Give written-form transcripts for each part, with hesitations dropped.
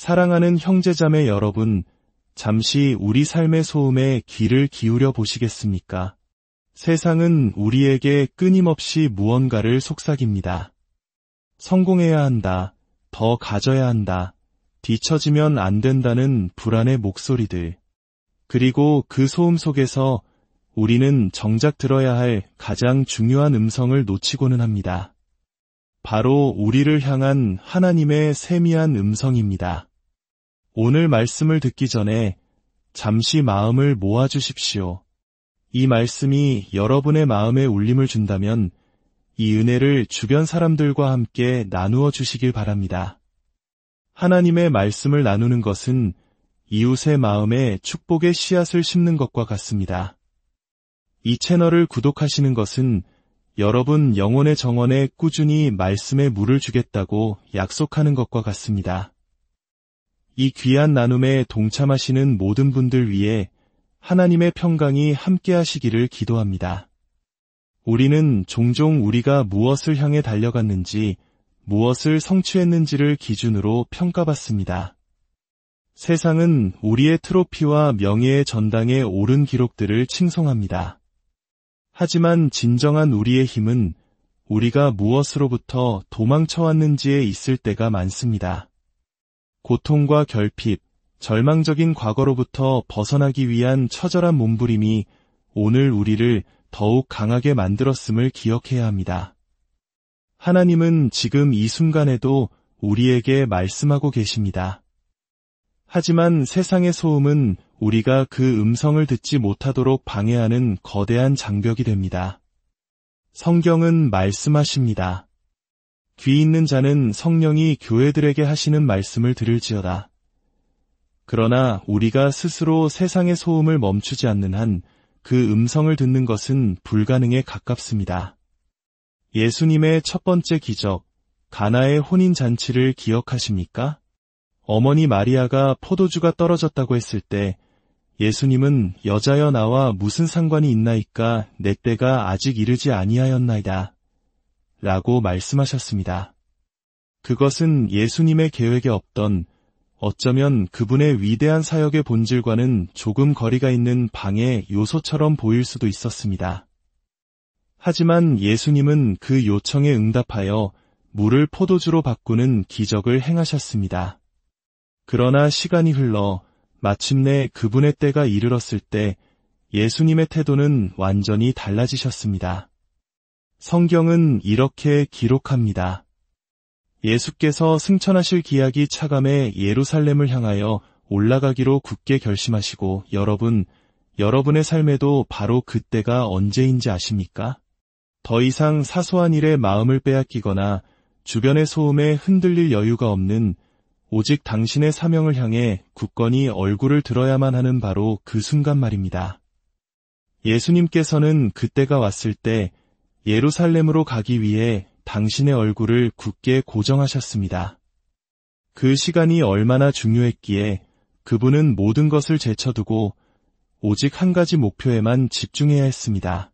사랑하는 형제자매 여러분, 잠시 우리 삶의 소음에 귀를 기울여 보시겠습니까? 세상은 우리에게 끊임없이 무언가를 속삭입니다. 성공해야 한다, 더 가져야 한다, 뒤처지면 안 된다는 불안의 목소리들. 그리고 그 소음 속에서 우리는 정작 들어야 할 가장 중요한 음성을 놓치고는 합니다. 바로 우리를 향한 하나님의 세미한 음성입니다. 오늘 말씀을 듣기 전에 잠시 마음을 모아주십시오. 이 말씀이 여러분의 마음에 울림을 준다면 이 은혜를 주변 사람들과 함께 나누어 주시길 바랍니다. 하나님의 말씀을 나누는 것은 이웃의 마음에 축복의 씨앗을 심는 것과 같습니다. 이 채널을 구독하시는 것은 여러분 영혼의 정원에 꾸준히 말씀의 물을 주겠다고 약속하는 것과 같습니다. 이 귀한 나눔에 동참하시는 모든 분들 위해 하나님의 평강이 함께하시기를 기도합니다. 우리는 종종 우리가 무엇을 향해 달려갔는지, 무엇을 성취했는지를 기준으로 평가받습니다. 세상은 우리의 트로피와 명예의 전당에 오른 기록들을 칭송합니다. 하지만 진정한 우리의 힘은 우리가 무엇으로부터 도망쳐왔는지에 있을 때가 많습니다. 고통과 결핍, 절망적인 과거로부터 벗어나기 위한 처절한 몸부림이 오늘 우리를 더욱 강하게 만들었음을 기억해야 합니다. 하나님은 지금 이 순간에도 우리에게 말씀하고 계십니다. 하지만 세상의 소음은 우리가 그 음성을 듣지 못하도록 방해하는 거대한 장벽이 됩니다. 성경은 말씀하십니다. 귀 있는 자는 성령이 교회들에게 하시는 말씀을 들을지어다. 그러나 우리가 스스로 세상의 소음을 멈추지 않는 한 그 음성을 듣는 것은 불가능에 가깝습니다. 예수님의 첫 번째 기적, 가나의 혼인잔치를 기억하십니까? 어머니 마리아가 포도주가 떨어졌다고 했을 때 예수님은 여자여 나와 무슨 상관이 있나이까 내 때가 아직 이르지 아니하였나이다 라고 말씀하셨습니다. 그것은 예수님의 계획에 없던, 어쩌면 그분의 위대한 사역의 본질과는 조금 거리가 있는 방해 요소처럼 보일 수도 있었습니다. 하지만 예수님은 그 요청에 응답하여 물을 포도주로 바꾸는 기적을 행하셨습니다. 그러나 시간이 흘러 마침내 그분의 때가 이르렀을 때 예수님의 태도는 완전히 달라지셨습니다. 성경은 이렇게 기록합니다. 예수께서 승천하실 기약이 차감해 예루살렘을 향하여 올라가기로 굳게 결심하시고 여러분의 삶에도 바로 그때가 언제인지 아십니까? 더 이상 사소한 일에 마음을 빼앗기거나 주변의 소음에 흔들릴 여유가 없는, 오직 당신의 사명을 향해 굳건히 얼굴을 들어야만 하는 바로 그 순간 말입니다. 예수님께서는 그때가 왔을 때 예루살렘으로 가기 위해 당신의 얼굴을 굳게 고정하셨습니다. 그 시간이 얼마나 중요했기에 그분은 모든 것을 제쳐두고 오직 한 가지 목표에만 집중해야 했습니다.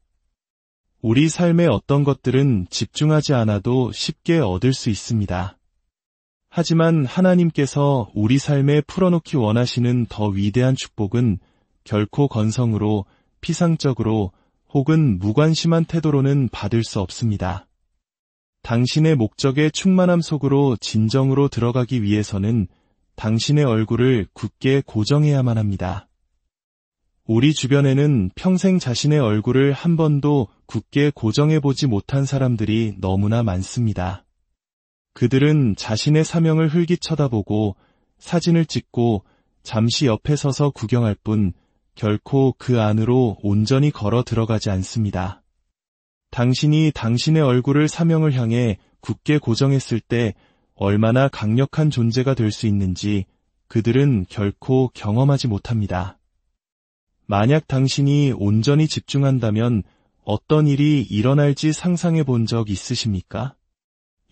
우리 삶의 어떤 것들은 집중하지 않아도 쉽게 얻을 수 있습니다. 하지만 하나님께서 우리 삶에 풀어놓기 원하시는 더 위대한 축복은 결코 건성으로, 피상적으로 혹은 무관심한 태도로는 받을 수 없습니다. 당신의 목적의 충만함 속으로 진정으로 들어가기 위해서는 당신의 얼굴을 굳게 고정해야만 합니다. 우리 주변에는 평생 자신의 얼굴을 한 번도 굳게 고정해보지 못한 사람들이 너무나 많습니다. 그들은 자신의 사명을 흘기 쳐다보고 사진을 찍고 잠시 옆에 서서 구경할 뿐 결코 그 안으로 온전히 걸어 들어가지 않습니다. 당신이 당신의 얼굴을 사명을 향해 굳게 고정했을 때 얼마나 강력한 존재가 될 수 있는지 그들은 결코 경험하지 못합니다. 만약 당신이 온전히 집중한다면 어떤 일이 일어날지 상상해 본 적 있으십니까?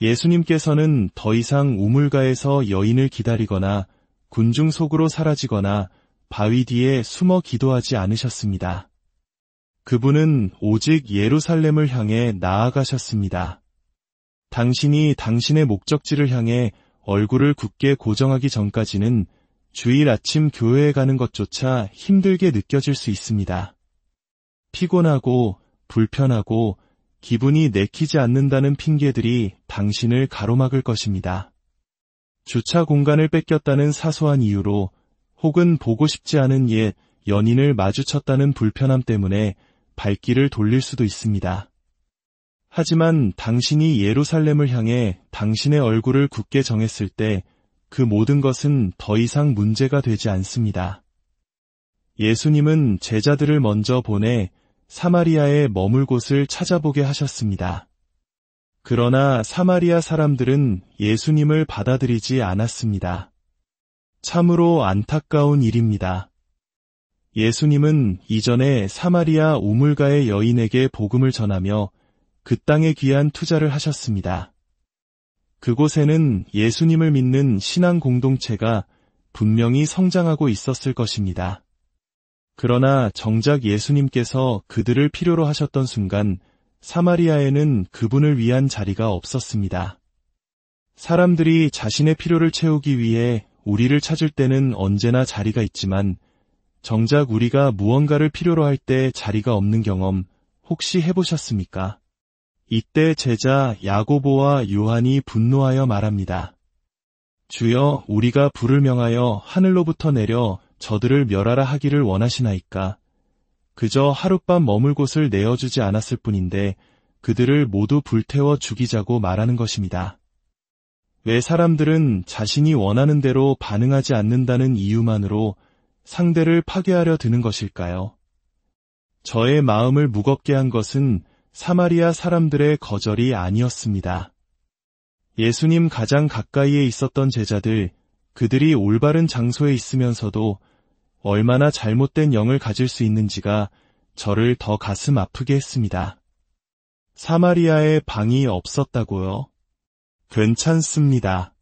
예수님께서는 더 이상 우물가에서 여인을 기다리거나 군중 속으로 사라지거나 바위 뒤에 숨어 기도하지 않으셨습니다. 그분은 오직 예루살렘을 향해 나아가셨습니다. 당신이 당신의 목적지를 향해 얼굴을 굳게 고정하기 전까지는 주일 아침 교회에 가는 것조차 힘들게 느껴질 수 있습니다. 피곤하고 불편하고 기분이 내키지 않는다는 핑계들이 당신을 가로막을 것입니다. 주차 공간을 뺏겼다는 사소한 이유로 혹은 보고 싶지 않은 옛 연인을 마주쳤다는 불편함 때문에 발길을 돌릴 수도 있습니다. 하지만 당신이 예루살렘을 향해 당신의 얼굴을 굳게 정했을 때 그 모든 것은 더 이상 문제가 되지 않습니다. 예수님은 제자들을 먼저 보내 사마리아에 머물 곳을 찾아보게 하셨습니다. 그러나 사마리아 사람들은 예수님을 받아들이지 않았습니다. 참으로 안타까운 일입니다. 예수님은 이전에 사마리아 우물가의 여인에게 복음을 전하며 그 땅에 귀한 투자를 하셨습니다. 그곳에는 예수님을 믿는 신앙 공동체가 분명히 성장하고 있었을 것입니다. 그러나 정작 예수님께서 그들을 필요로 하셨던 순간 사마리아에는 그분을 위한 자리가 없었습니다. 사람들이 자신의 필요를 채우기 위해 우리를 찾을 때는 언제나 자리가 있지만 정작 우리가 무언가를 필요로 할 때 자리가 없는 경험 혹시 해보셨습니까? 이때 제자 야고보와 요한이 분노하여 말합니다. 주여, 우리가 불을 명하여 하늘로부터 내려 저들을 멸하라 하기를 원하시나이까? 그저 하룻밤 머물 곳을 내어주지 않았을 뿐인데 그들을 모두 불태워 죽이자고 말하는 것입니다. 왜 사람들은 자신이 원하는 대로 반응하지 않는다는 이유만으로 상대를 파괴하려 드는 것일까요? 저의 마음을 무겁게 한 것은 사마리아 사람들의 거절이 아니었습니다. 예수님 가장 가까이에 있었던 제자들, 그들이 올바른 장소에 있으면서도 얼마나 잘못된 영을 가질 수 있는지가 저를 더 가슴 아프게 했습니다. 사마리아에 방이 없었다고요? 괜찮습니다.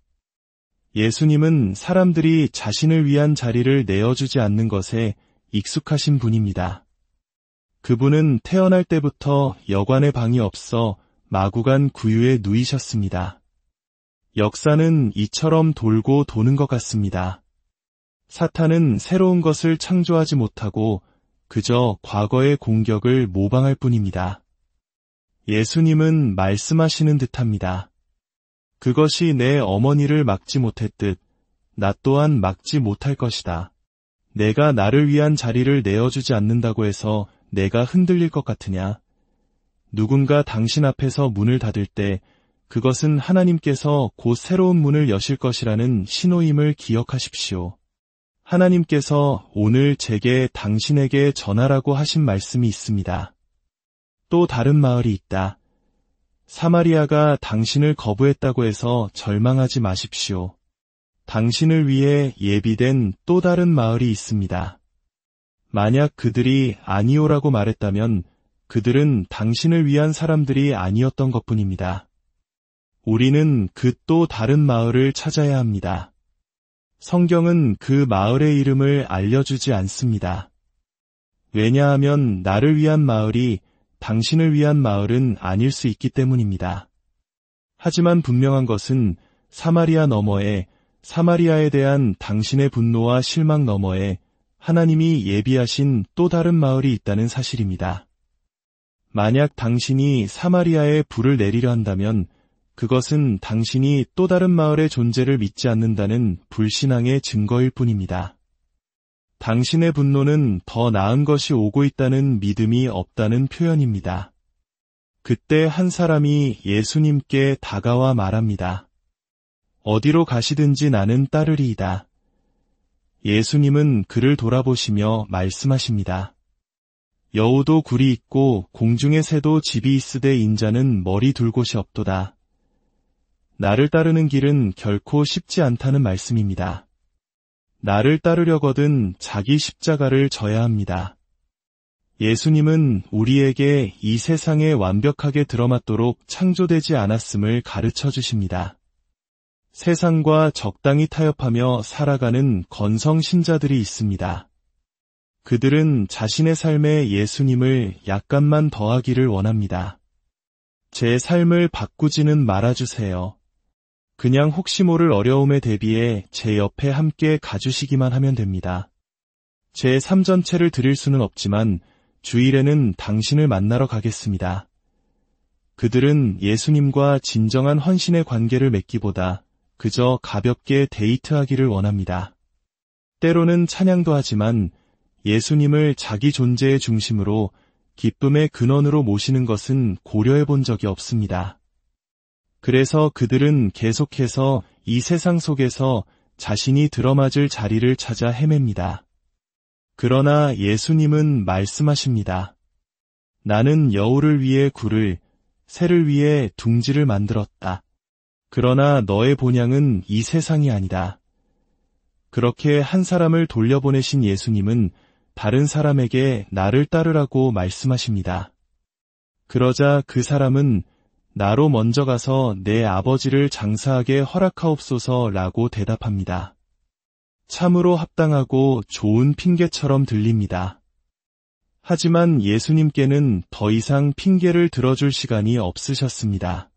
예수님은 사람들이 자신을 위한 자리를 내어주지 않는 것에 익숙하신 분입니다. 그분은 태어날 때부터 여관의 방이 없어 마구간 구유에 누이셨습니다. 역사는 이처럼 돌고 도는 것 같습니다. 사탄은 새로운 것을 창조하지 못하고 그저 과거의 공격을 모방할 뿐입니다. 예수님은 말씀하시는 듯합니다. 그것이 내 어머니를 막지 못했듯 나 또한 막지 못할 것이다. 내가 나를 위한 자리를 내어주지 않는다고 해서 내가 흔들릴 것 같으냐? 누군가 당신 앞에서 문을 닫을 때 그것은 하나님께서 곧 새로운 문을 여실 것이라는 신호임을 기억하십시오. 하나님께서 오늘 제게 당신에게 전하라고 하신 말씀이 있습니다. 또 다른 마을이 있다. 사마리아가 당신을 거부했다고 해서 절망하지 마십시오. 당신을 위해 예비된 또 다른 마을이 있습니다. 만약 그들이 아니오라고 말했다면 그들은 당신을 위한 사람들이 아니었던 것뿐입니다. 우리는 그 또 다른 마을을 찾아야 합니다. 성경은 그 마을의 이름을 알려주지 않습니다. 왜냐하면 나를 위한 마을이 당신을 위한 마을은 아닐 수 있기 때문입니다. 하지만 분명한 것은 사마리아 너머에, 사마리아에 대한 당신의 분노와 실망 너머에 하나님이 예비하신 또 다른 마을이 있다는 사실입니다. 만약 당신이 사마리아에 불을 내리려 한다면 그것은 당신이 또 다른 마을의 존재를 믿지 않는다는 불신앙의 증거일 뿐입니다. 당신의 분노는 더 나은 것이 오고 있다는 믿음이 없다는 표현입니다. 그때 한 사람이 예수님께 다가와 말합니다. 어디로 가시든지 나는 따르리이다. 예수님은 그를 돌아보시며 말씀하십니다. 여우도 굴이 있고 공중의 새도 집이 있으되 인자는 머리 둘 곳이 없도다. 나를 따르는 길은 결코 쉽지 않다는 말씀입니다. 나를 따르려거든 자기 십자가를 져야 합니다. 예수님은 우리에게 이 세상에 완벽하게 들어맞도록 창조되지 않았음을 가르쳐 주십니다. 세상과 적당히 타협하며 살아가는 건성 신자들이 있습니다. 그들은 자신의 삶에 예수님을 약간만 더하기를 원합니다. 제 삶을 바꾸지는 말아주세요. 그냥 혹시 모를 어려움에 대비해 제 옆에 함께 가주시기만 하면 됩니다. 제 삶 전체를 드릴 수는 없지만 주일에는 당신을 만나러 가겠습니다. 그들은 예수님과 진정한 헌신의 관계를 맺기보다 그저 가볍게 데이트하기를 원합니다. 때로는 찬양도 하지만 예수님을 자기 존재의 중심으로 기쁨의 근원으로 모시는 것은 고려해 본 적이 없습니다. 그래서 그들은 계속해서 이 세상 속에서 자신이 들어맞을 자리를 찾아 헤맵니다. 그러나 예수님은 말씀하십니다. 나는 여우를 위해 굴을, 새를 위해 둥지를 만들었다. 그러나 너의 본향은 이 세상이 아니다. 그렇게 한 사람을 돌려보내신 예수님은 다른 사람에게 나를 따르라고 말씀하십니다. 그러자 그 사람은 나로 먼저 가서 내 아버지를 장사하게 허락하옵소서라고 대답합니다. 참으로 합당하고 좋은 핑계처럼 들립니다. 하지만 예수님께는 더 이상 핑계를 들어줄 시간이 없으셨습니다.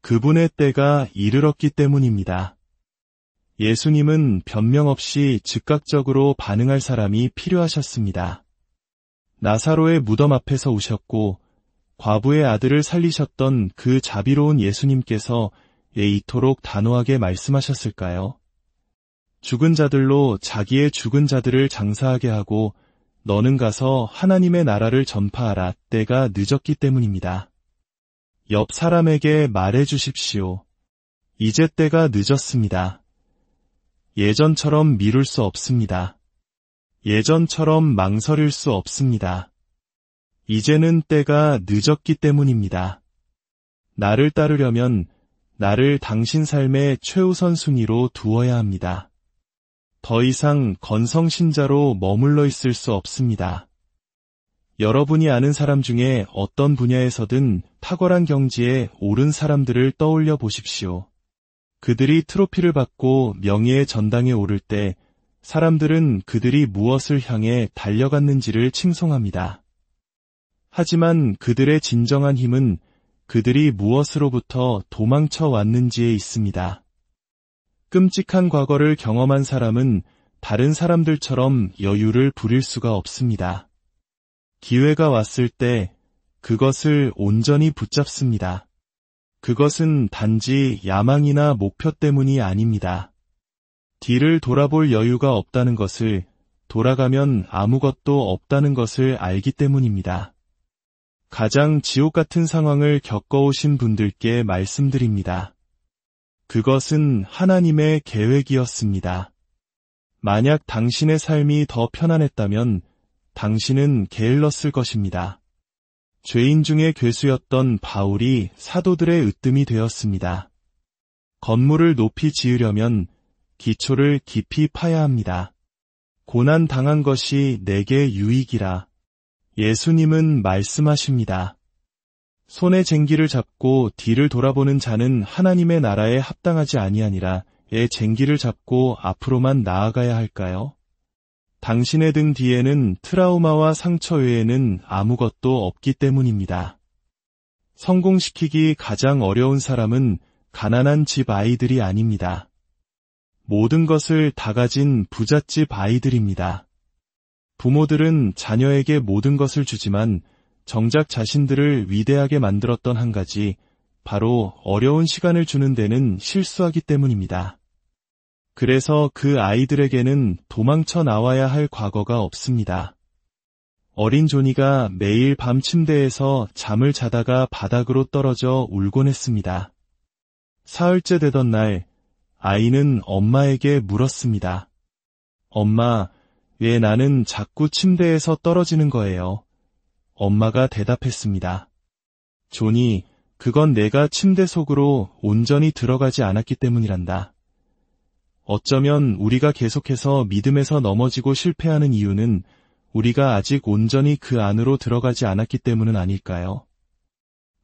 그분의 때가 이르렀기 때문입니다. 예수님은 변명 없이 즉각적으로 반응할 사람이 필요하셨습니다. 나사로의 무덤 앞에서 우셨고 과부의 아들을 살리셨던 그 자비로운 예수님께서 왜 이토록 단호하게 말씀하셨을까요? 죽은 자들로 자기의 죽은 자들을 장사하게 하고 너는 가서 하나님의 나라를 전파하라. 때가 늦었기 때문입니다. 옆 사람에게 말해 주십시오. 이제 때가 늦었습니다. 예전처럼 미룰 수 없습니다. 예전처럼 망설일 수 없습니다. 이제는 때가 늦었기 때문입니다. 나를 따르려면 나를 당신 삶의 최우선 순위로 두어야 합니다. 더 이상 건성신자로 머물러 있을 수 없습니다. 여러분이 아는 사람 중에 어떤 분야에서든 탁월한 경지에 오른 사람들을 떠올려 보십시오. 그들이 트로피를 받고 명예의 전당에 오를 때 사람들은 그들이 무엇을 향해 달려갔는지를 칭송합니다. 하지만 그들의 진정한 힘은 그들이 무엇으로부터 도망쳐 왔는지에 있습니다. 끔찍한 과거를 경험한 사람은 다른 사람들처럼 여유를 부릴 수가 없습니다. 기회가 왔을 때 그것을 온전히 붙잡습니다. 그것은 단지 야망이나 목표 때문이 아닙니다. 뒤를 돌아볼 여유가 없다는 것을, 돌아가면 아무것도 없다는 것을 알기 때문입니다. 가장 지옥 같은 상황을 겪어오신 분들께 말씀드립니다. 그것은 하나님의 계획이었습니다. 만약 당신의 삶이 더 편안했다면 당신은 게을렀을 것입니다. 죄인 중에 괴수였던 바울이 사도들의 으뜸이 되었습니다. 건물을 높이 지으려면 기초를 깊이 파야 합니다. 고난 당한 것이 내게 유익이라. 예수님은 말씀하십니다. 손에 쟁기를 잡고 뒤를 돌아보는 자는 하나님의 나라에 합당하지 아니하니라. 의 쟁기를 잡고 앞으로만 나아가야 할까요? 당신의 등 뒤에는 트라우마와 상처 외에는 아무것도 없기 때문입니다. 성공시키기 가장 어려운 사람은 가난한 집 아이들이 아닙니다. 모든 것을 다 가진 부잣집 아이들입니다. 부모들은 자녀에게 모든 것을 주지만 정작 자신들을 위대하게 만들었던 한 가지, 바로 어려운 시간을 주는 데는 실수하기 때문입니다. 그래서 그 아이들에게는 도망쳐 나와야 할 과거가 없습니다. 어린 조니가 매일 밤 침대에서 잠을 자다가 바닥으로 떨어져 울곤 했습니다. 사흘째 되던 날, 아이는 엄마에게 물었습니다. 엄마, 왜 나는 자꾸 침대에서 떨어지는 거예요? 엄마가 대답했습니다. 조니, 그건 내가 침대 속으로 온전히 들어가지 않았기 때문이란다. 어쩌면 우리가 계속해서 믿음에서 넘어지고 실패하는 이유는 우리가 아직 온전히 그 안으로 들어가지 않았기 때문은 아닐까요?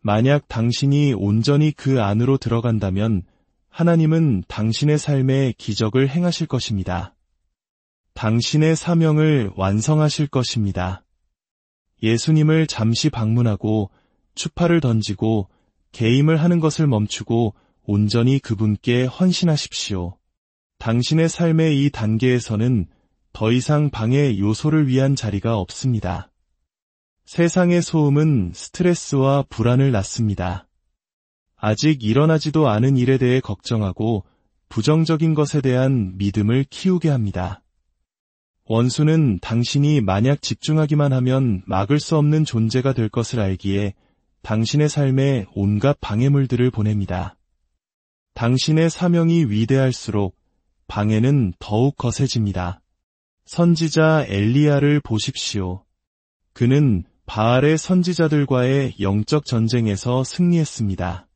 만약 당신이 온전히 그 안으로 들어간다면 하나님은 당신의 삶에 기적을 행하실 것입니다. 당신의 사명을 완성하실 것입니다. 예수님을 잠시 방문하고 추파를 던지고 게임을 하는 것을 멈추고 온전히 그분께 헌신하십시오. 당신의 삶의 이 단계에서는 더 이상 방해 요소를 위한 자리가 없습니다. 세상의 소음은 스트레스와 불안을 낳습니다. 아직 일어나지도 않은 일에 대해 걱정하고 부정적인 것에 대한 믿음을 키우게 합니다. 원수는 당신이 만약 집중하기만 하면 막을 수 없는 존재가 될 것을 알기에 당신의 삶에 온갖 방해물들을 보냅니다. 당신의 사명이 위대할수록 방해는 더욱 거세집니다. 선지자 엘리야를 보십시오. 그는 바알의 선지자들과의 영적 전쟁에서 승리했습니다.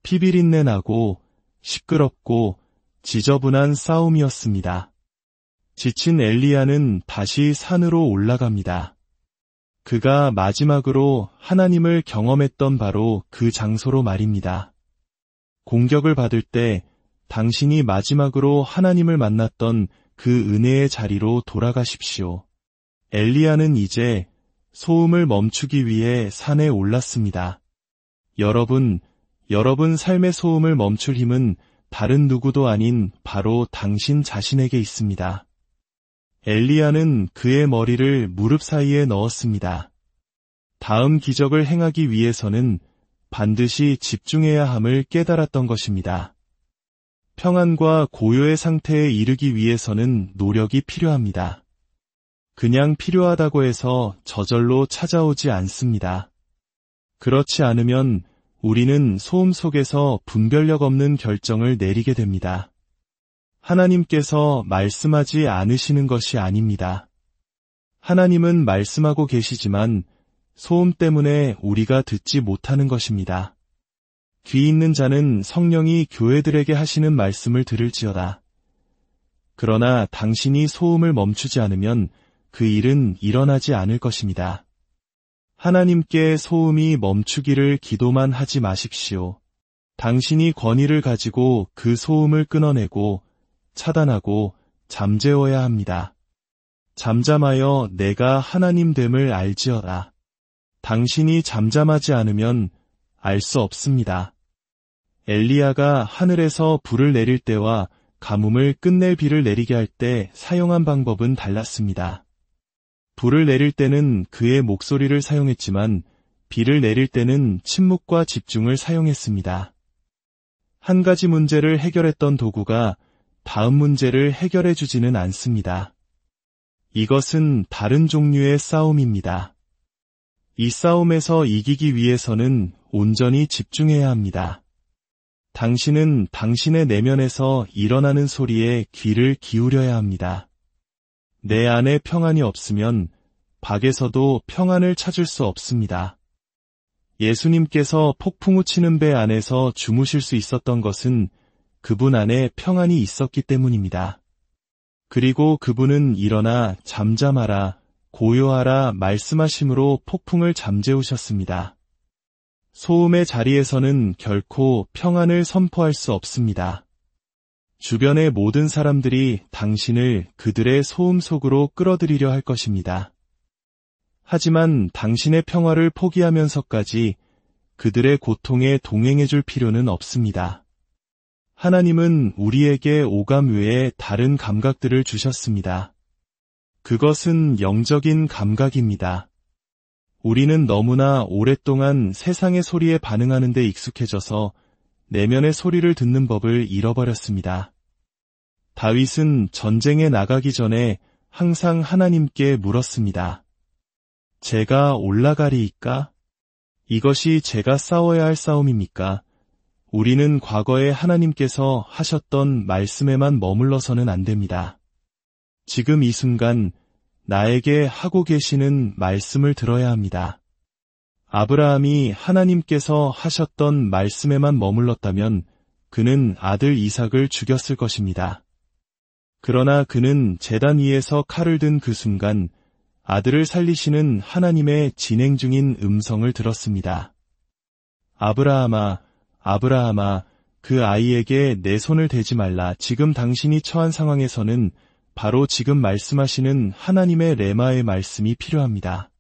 피비린내 나고 시끄럽고 지저분한 싸움이었습니다. 지친 엘리야는 다시 산으로 올라갑니다. 그가 마지막으로 하나님을 경험했던 바로 그 장소로 말입니다. 공격을 받을 때 당신이 마지막으로 하나님을 만났던 그 은혜의 자리로 돌아가십시오. 엘리야는 이제 소음을 멈추기 위해 산에 올랐습니다. 여러분 삶의 소음을 멈출 힘은 다른 누구도 아닌 바로 당신 자신에게 있습니다. 엘리야는 그의 머리를 무릎 사이에 넣었습니다. 다음 기적을 행하기 위해서는 반드시 집중해야 함을 깨달았던 것입니다. 평안과 고요의 상태에 이르기 위해서는 노력이 필요합니다. 그냥 필요하다고 해서 저절로 찾아오지 않습니다. 그렇지 않으면 우리는 소음 속에서 분별력 없는 결정을 내리게 됩니다. 하나님께서 말씀하지 않으시는 것이 아닙니다. 하나님은 말씀하고 계시지만 소음 때문에 우리가 듣지 못하는 것입니다. 귀 있는 자는 성령이 교회들에게 하시는 말씀을 들을지어다. 그러나 당신이 소음을 멈추지 않으면 그 일은 일어나지 않을 것입니다. 하나님께 소음이 멈추기를 기도만 하지 마십시오. 당신이 권위를 가지고 그 소음을 끊어내고 차단하고 잠재워야 합니다. 잠잠하여 내가 하나님됨을 알지어다. 당신이 잠잠하지 않으면 알 수 없습니다. 엘리야가 하늘에서 불을 내릴 때와 가뭄을 끝낼 비를 내리게 할 때 사용한 방법은 달랐습니다. 불을 내릴 때는 그의 목소리를 사용했지만 비를 내릴 때는 침묵과 집중을 사용했습니다. 한 가지 문제를 해결했던 도구가 다음 문제를 해결해 주지는 않습니다. 이것은 다른 종류의 싸움입니다. 이 싸움에서 이기기 위해서는 온전히 집중해야 합니다. 당신은 당신의 내면에서 일어나는 소리에 귀를 기울여야 합니다. 내 안에 평안이 없으면 밖에서도 평안을 찾을 수 없습니다. 예수님께서 폭풍우 치는 배 안에서 주무실 수 있었던 것은 그분 안에 평안이 있었기 때문입니다. 그리고 그분은 일어나 잠잠하라, 고요하라 말씀하심으로 폭풍을 잠재우셨습니다. 소음의 자리에서는 결코 평안을 선포할 수 없습니다. 주변의 모든 사람들이 당신을 그들의 소음 속으로 끌어들이려 할 것입니다. 하지만 당신의 평화를 포기하면서까지 그들의 고통에 동행해 줄 필요는 없습니다. 하나님은 우리에게 오감 외에 다른 감각들을 주셨습니다. 그것은 영적인 감각입니다. 우리는 너무나 오랫동안 세상의 소리에 반응하는 데 익숙해져서 내면의 소리를 듣는 법을 잃어버렸습니다. 다윗은 전쟁에 나가기 전에 항상 하나님께 물었습니다. 제가 올라가리이까? 이것이 제가 싸워야 할 싸움입니까? 우리는 과거에 하나님께서 하셨던 말씀에만 머물러서는 안 됩니다. 지금 이 순간 나에게 하고 계시는 말씀을 들어야 합니다. 아브라함이 하나님께서 하셨던 말씀에만 머물렀다면 그는 아들 이삭을 죽였을 것입니다. 그러나 그는 제단 위에서 칼을 든 그 순간 아들을 살리시는 하나님의 진행 중인 음성을 들었습니다. 아브라함아, 아브라함아, 그 아이에게 내 손을 대지 말라. 지금 당신이 처한 상황에서는 바로 지금 말씀하시는 하나님의 레마의 말씀이 필요합니다.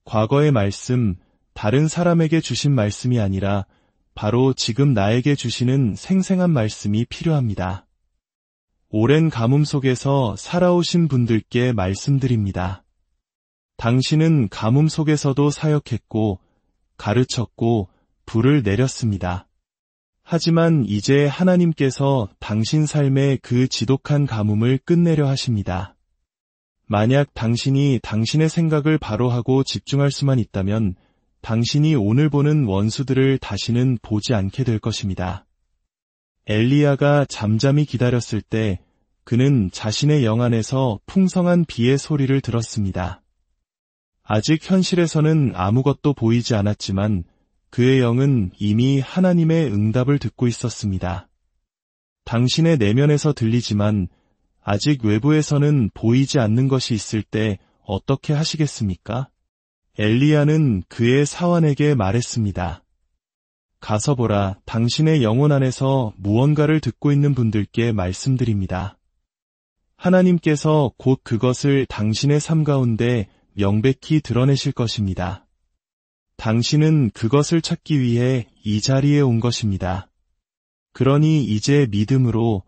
과거의 말씀, 다른 사람에게 주신 말씀이 아니라 바로 지금 나에게 주시는 생생한 말씀이 필요합니다. 오랜 가뭄 속에서 살아오신 분들께 말씀드립니다. 당신은 가뭄 속에서도 사역했고, 가르쳤고, 불을 내렸습니다. 하지만 이제 하나님께서 당신 삶의 그 지독한 가뭄을 끝내려 하십니다. 만약 당신이 당신의 생각을 바로 하고 집중할 수만 있다면 당신이 오늘 보는 원수들을 다시는 보지 않게 될 것입니다. 엘리야가 잠잠히 기다렸을 때 그는 자신의 영 안에서 풍성한 비의 소리를 들었습니다. 아직 현실에서는 아무것도 보이지 않았지만 그의 영은 이미 하나님의 응답을 듣고 있었습니다. 당신의 내면에서 들리지만 아직 외부에서는 보이지 않는 것이 있을 때 어떻게 하시겠습니까? 엘리야는 그의 사환에게 말했습니다. 가서 보라, 당신의 영혼 안에서 무언가를 듣고 있는 분들께 말씀드립니다. 하나님께서 곧 그것을 당신의 삶 가운데 명백히 드러내실 것입니다. 당신은 그것을 찾기 위해 이 자리에 온 것입니다. 그러니 이제 믿음으로,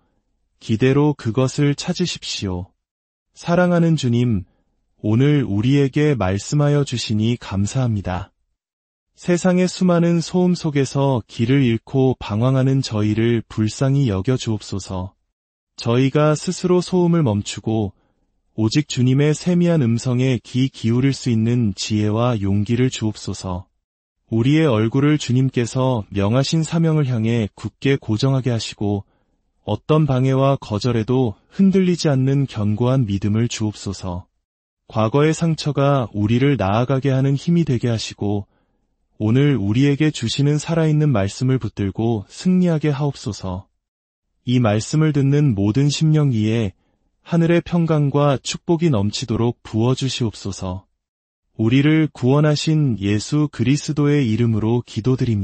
기대로 그것을 찾으십시오. 사랑하는 주님, 오늘 우리에게 말씀하여 주시니 감사합니다. 세상의 수많은 소음 속에서 길을 잃고 방황하는 저희를 불쌍히 여겨 주옵소서. 저희가 스스로 소음을 멈추고 오직 주님의 세미한 음성에 귀 기울일 수 있는 지혜와 용기를 주옵소서. 우리의 얼굴을 주님께서 명하신 사명을 향해 굳게 고정하게 하시고 어떤 방해와 거절에도 흔들리지 않는 견고한 믿음을 주옵소서. 과거의 상처가 우리를 나아가게 하는 힘이 되게 하시고 오늘 우리에게 주시는 살아있는 말씀을 붙들고 승리하게 하옵소서. 이 말씀을 듣는 모든 심령 위에 하늘의 평강과 축복이 넘치도록 부어주시옵소서. 우리를 구원하신 예수 그리스도의 이름으로 기도드립니다.